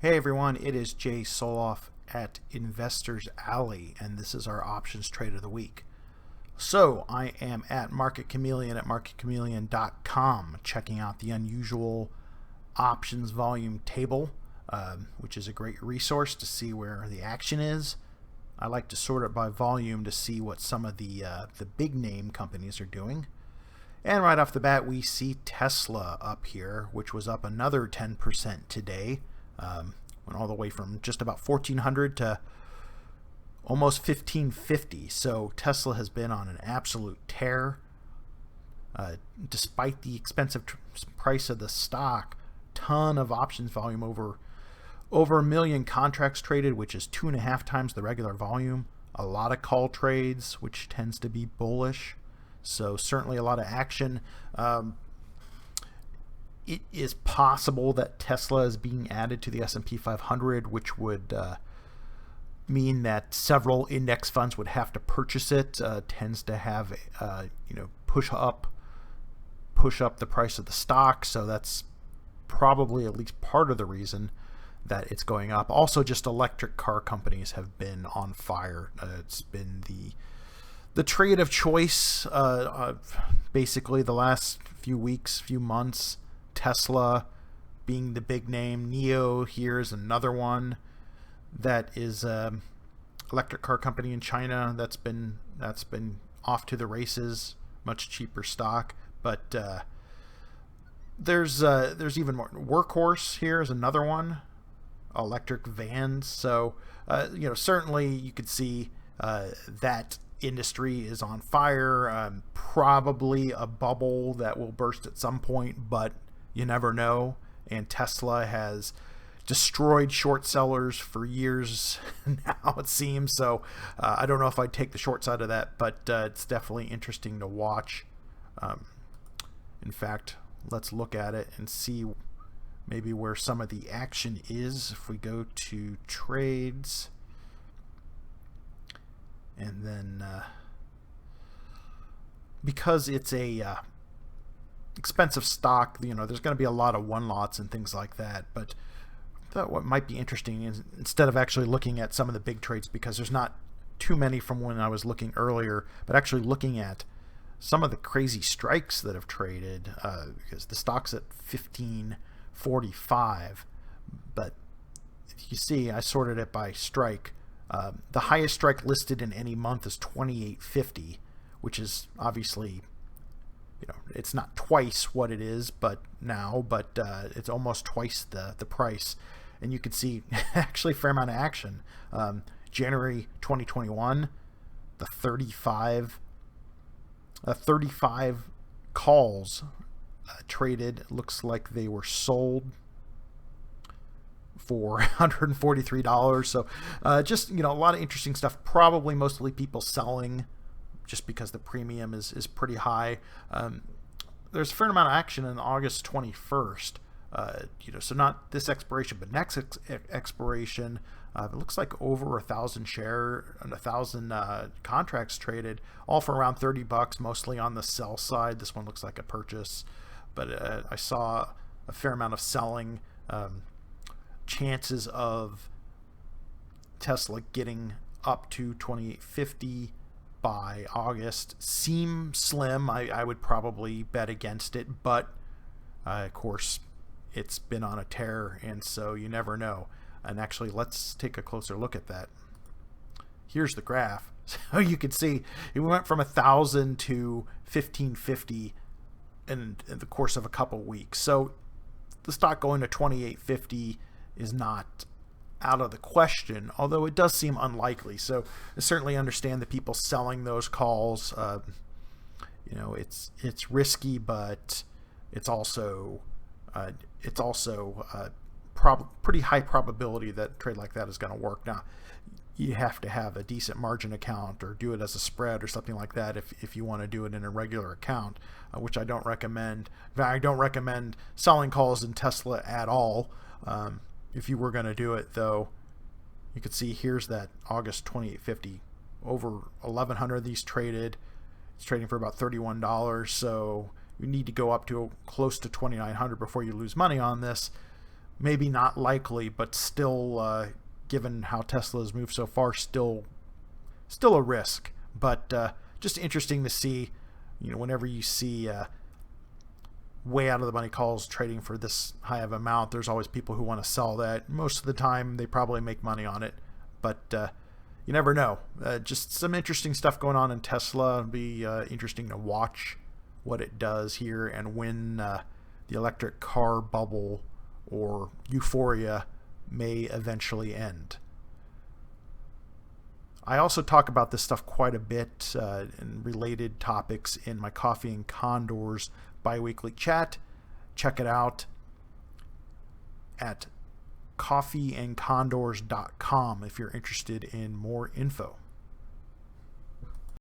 Hey everyone, it is Jay Soloff at Investors Alley, and this is our options trade of the week. So I am at Market Chameleon at marketchameleon.com, checking out the unusual options volume table, which is a great resource to see where the action is. I like to sort it by volume to see what some of the big name companies are doing. And right off the bat, we see Tesla up here, which was up another 10% today. Went all the way from just about 1,400 to almost 1,550. So Tesla has been on an absolute tear. Despite the expensive price of the stock, ton of options volume, over 1 million contracts traded, which is 2.5 times the regular volume. A lot of call trades, which tends to be bullish. So certainly a lot of action. It is possible that Tesla is being added to the S&P 500, which would mean that several index funds would have to purchase it. Tends to have, push up the price of the stock. So that's probably at least part of the reason that it's going up. Also, just electric car companies have been on fire. It's been the trade of choice, basically the last few weeks, few months. Tesla being the big name. NIO here's another one that is electric car company in China that's been off to the races. Much cheaper stock, but there's even more. Workhorse here is another one. Electric vans. So certainly you could see that industry is on fire. Probably a bubble that will burst at some point, but you never know. And Tesla has destroyed short sellers for years now, it seems. So I don't know if I'd take the short side of that, but it's definitely interesting to watch. In fact, let's look at it and see maybe where some of the action is. If we go to trades, and then because it's a expensive stock, there's going to be a lot of one lots and things like that. But I thought what might be interesting is, instead of actually looking at some of the big trades, because there's not too many from when I was looking earlier, but actually looking at some of the crazy strikes that have traded, because the stock's at 1545. But you see, I sorted it by strike. The highest strike listed in any month is 2850, which is obviously, it's not twice what it is but it's almost twice the price. And you can see actually a fair amount of action. January 2021, the 35 calls traded. Looks like they were sold for $143. So just a lot of interesting stuff. Probably mostly people selling just because the premium is pretty high. There's a fair amount of action in August 21st. So not this expiration, but next expiration. It looks like over 1,000 contracts traded, all for around $30, mostly on the sell side. This one looks like a purchase, but I saw a fair amount of selling. Chances of Tesla getting up to 2850 by August seem slim. I would probably bet against it, but of course it's been on a tear, and so you never know. And actually, let's take a closer look at that. Here's the graph. So you can see it went from 1,000 to 1,550 in the course of a couple weeks. So the stock going to 2850 is not out of the question, although it does seem unlikely. So I certainly understand the people selling those calls. It's risky, but it's also pretty high probability that a trade like that is going to work. Now, you have to have a decent margin account or do it as a spread or something like that if you want to do it in a regular account, which I don't recommend. I don't recommend selling calls in Tesla at all. If you were going to do it, though, you could see here's that August 2850. Over 1,100 of these traded. It's trading for about $31. So you need to go up to close to 2,900 before you lose money on this. maybe not likely, but still, given how Tesla has moved so far, still a risk. But just interesting to see, whenever you see way out of the money calls trading for this high of amount, there's always people who want to sell that. Most of the time, they probably make money on it, but you never know. Just some interesting stuff going on in Tesla. It'll be interesting to watch what it does here and when the electric car bubble or euphoria may eventually end. I also talk about this stuff quite a bit in related topics in my Coffee and Condors biweekly chat. Check it out at coffeeandcondors.com if you're interested in more info.